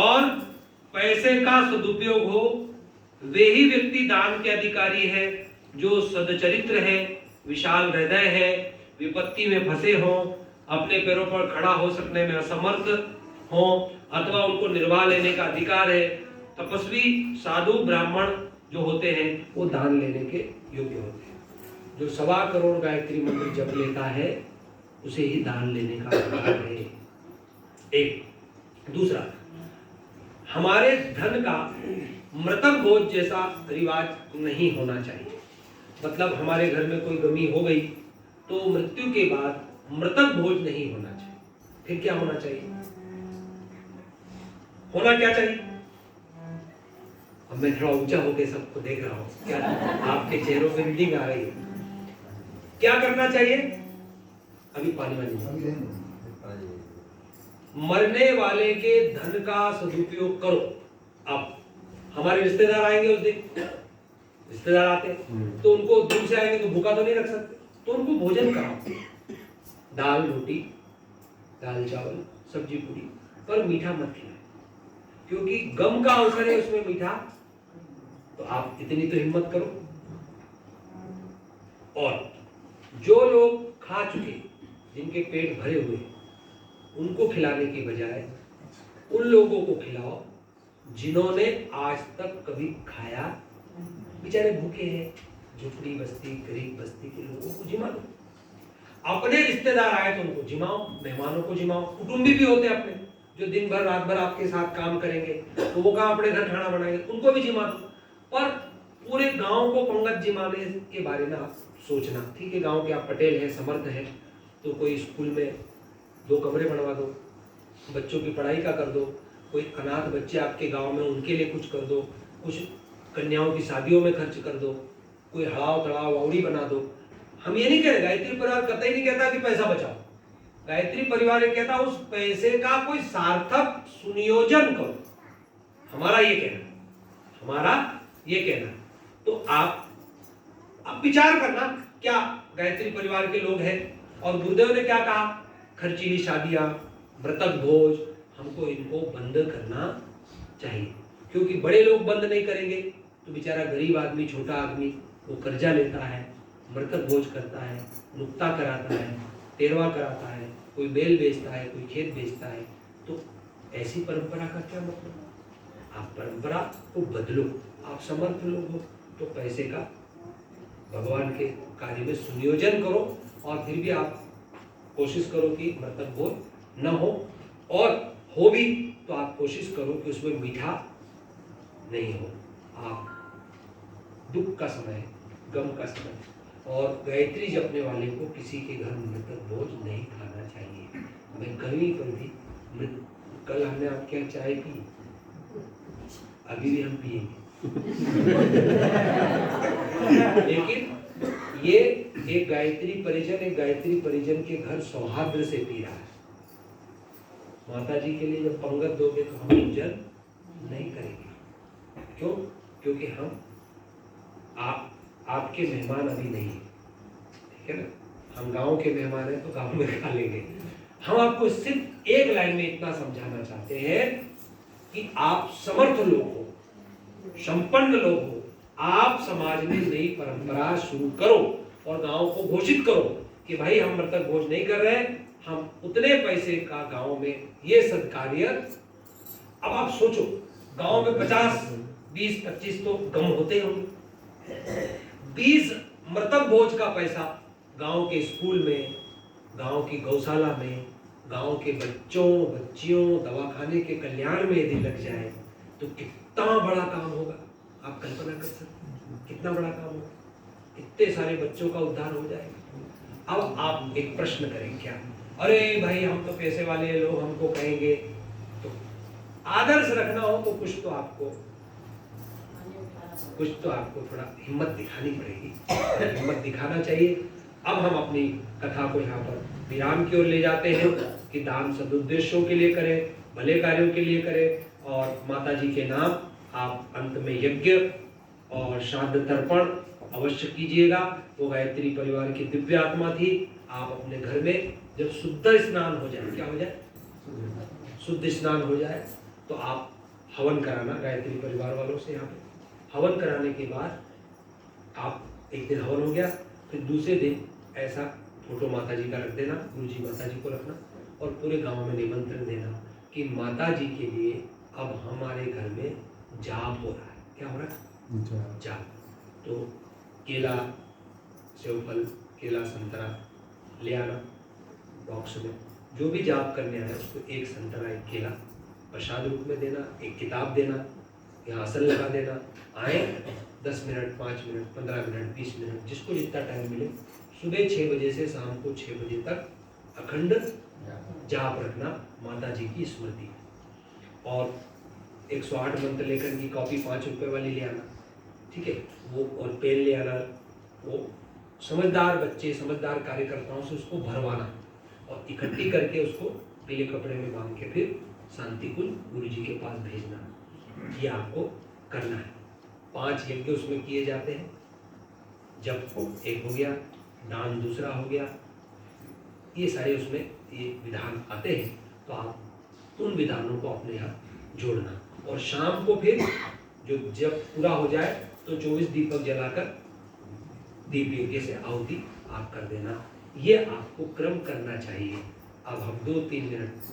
और पैसे का सदुपयोग हो, वे ही व्यक्ति दान के अधिकारी है जो सदचरित्र है, विशाल हृदय है, विपत्ति में फंसे हो, अपने पैरों पर खड़ा हो सकने में असमर्थ हो अथवा उनको निर्वाह लेने का अधिकार है। तपस्वी, साधु, ब्राह्मण जो होते हैं वो दान लेने के योग्य होते हैं। जो 1.25 करोड़ गायत्री मंत्र जप लेता है उसे ही दान लेने का अधिकार है। एक दूसरा, हमारे धन का मृतक भोज जैसा रिवाज नहीं होना चाहिए। मतलब हमारे घर में कोई गमी हो गई तो मृत्यु के बाद मृतक भोज नहीं होना चाहिए। फिर क्या होना चाहिए? होना क्या चाहिए? अब मैं थोड़ा ऊंचा होकर सबको देख रहा हूं, क्या आपके चेहरों में रीडिंग आ रही है? क्या करना चाहिए? अभी पानी वाली मरने वाले के धन का सदुपयोग करो। अब हमारे रिश्तेदार आएंगे उस दिन, रिश्तेदार आते हैं तो उनको दूर से आएंगे तो भूखा तो नहीं रख सकते, तो उनको भोजन कराओ। दाल रोटी, दाल चावल, सब्जी पूरी, पर मीठा मत खिलाओ, क्योंकि गम का अवसर है उसमें मीठा। तो आप इतनी तो हिम्मत करो। और जो लोग खा चुके, जिनके पेट भरे हुए, उनको खिलाने की बजाय उन लोगों को खिलाओ जिन्होंने आज तक कभी खाया। बेचारे भूखे हैं, झुपड़ी बस्ती, गरीब बस्ती के लोगों को जिमा दो। अपने रिश्तेदार आए तो उनको जिमाओ, मेहमानों को जिमाओ। कुटुंबी भी होते अपने जो दिन भर रात भर आपके साथ काम करेंगे, तो वो कहाँ अपने घर खाना बनाएंगे, उनको भी जिमा दो। पर पूरे गांव को पंगत जिमाने के बारे में आप सोचना। ठीक है, गांव के आप पटेल हैं, समर्थ हैं, तो कोई स्कूल में 2 कमरे बनवा दो, बच्चों की पढ़ाई का कर दो। कोई अनाथ बच्चे आपके गांव में, उनके लिए कुछ कर दो। कुछ कन्याओं की शादियों में खर्च कर दो। कोई हड़ाव तड़ाव वावड़ी बना दो। हम ये नहीं कह रहे, गायत्री परिवार कतई नहीं कहता कि पैसा बचाओ। गायत्री परिवार ये कहता उस पैसे का कोई सार्थक सुनियोजन करो। हमारा ये कहना, हमारा ये कहना। तो आप विचार करना, क्या गायत्री परिवार के लोग हैं और गुरुदेव ने क्या कहा? खर्चीली शादियां, मृतक भोज, हमको इनको बंद करना चाहिए। क्योंकि बड़े लोग बंद नहीं करेंगे तो बेचारा गरीब आदमी, छोटा आदमी, वो कर्जा लेता है, मृतक भोज करता है, नुक्ता कराता है, तेरवा कराता है, कोई बेल बेचता है, कोई खेत बेचता है। तो ऐसी परंपरा का क्या मतलब? आप परंपरा को बदलो। आप समर्थ लोग हो तो पैसे का भगवान के कार्य में सुनियोजन करो। और फिर भी आप कोशिश करो कि मृतक भोज न हो, और हो भी तो आप कोशिश करो कि उसमें मीठा नहीं हो। आप दुख का समय, गम का समय, और गायत्री जपने वाले को किसी के घर मृतक भोज नहीं खाना चाहिए। मैं कहीं पर भी कल हमने आपके यहाँ चाय पी, अभी भी हम पिएंगे लेकिन ये एक गायत्री परिजन के घर सौहार्द से पी रहा है। माता जी के लिए जब पंगत दोगे तो हम पूजन नहीं करेंगे। क्यों? क्योंकि हम आपके मेहमान अभी नहीं है, ठीक है ना? हम गांव के मेहमान हैं तो गांव में खा लेंगे। हम आपको सिर्फ एक लाइन में इतना समझाना चाहते हैं कि आप समर्थ लोग हो, संपन्न लोग हो, आप समाज में नई परंपरा शुरू करो और गांव को घोषित करो कि भाई हम मृतक भोज नहीं कर रहे, हम उतने पैसे का गांव में ये सत्कार्य। अब आप सोचो, गांव में 50, 20, 25 तो गम होते होंगे। 20 मृतक भोज का पैसा गांव के स्कूल में, गांव की गौशाला में, गांव के बच्चों बच्चियों दवाखाने के कल्याण में यदि लग जाए तो कितना बड़ा काम होगा। आप कल्पना कर सकते हैं कितना बड़ा काम होगा, कितने सारे बच्चों का उद्धार हो जाएगा। अब आप एक प्रश्न करें, क्या अरे भाई हम तो पैसे वाले लोग, हमको कहेंगे। तो आदर्श रखना हो तो कुछ तो आपको थोड़ा हिम्मत दिखानी पड़ेगी, हिम्मत दिखाना चाहिए। अब हम अपनी कथा को यहाँ पर विराम की ओर ले जाते हैं कि दान सदुद्देश्यों के लिए करें, भले कार्यों के लिए करें, और माता जी के नाम आप अंत में यज्ञ और श्राद्ध तर्पण अवश्य कीजिएगा। वो गायत्री परिवार की दिव्य आत्मा थी। आप अपने घर में जब शुद्ध स्नान हो जाए, क्या हो जाए? शुद्ध स्नान हो जाए तो आप हवन कराना गायत्री परिवार वालों से। यहाँ पे हवन कराने के बाद आप एक दिन हवन हो गया, फिर दूसरे दिन ऐसा फोटो माता जी का रख देना, गुरु जी माता जी को रखना और पूरे गांव में निमंत्रण देना कि माता जी के लिए अब हमारे घर में जाप हो रहा है। क्या हो रहा है? जाप। तो केला, सेवफल, केला, संतरा ले आना बॉक्स में। जो भी जाप करने आए उसको एक संतरा एक केला प्रसाद रूप में देना, एक किताब देना, यहाँ आसन लगा देना। आए 10 मिनट, 5 मिनट, 15 मिनट, 20 मिनट, जिसको जितना टाइम मिले, सुबह 6 बजे से शाम को 6 बजे तक अखंड जाप रखना माता जी की स्मृति। और 108 मंत्र लेकर की कॉपी 5 रुपए वाली ले आना, ठीक है, वो और पेन ले आना। वो समझदार बच्चे, समझदार कार्यकर्ताओं से उसको भरवाना और इकट्ठी करके उसको पीले कपड़े में बांध के फिर शांतिकुल गुरु जी के पास भेजना। ये आपको करना है। 5 यज्ञ उसमें किए जाते हैं। जब एक हो गया, दान दूसरा हो गया, ये सारे उसमें ये विधान आते हैं। तो आप उन विधानों को अपने यहाँ जोड़ना और शाम को फिर जो जब पूरा हो जाए तो 24 दीपक जलाकर दीप यज्ञ से आहुति आप कर देना। ये आपको क्रम करना चाहिए। अब हम 2-3 मिनट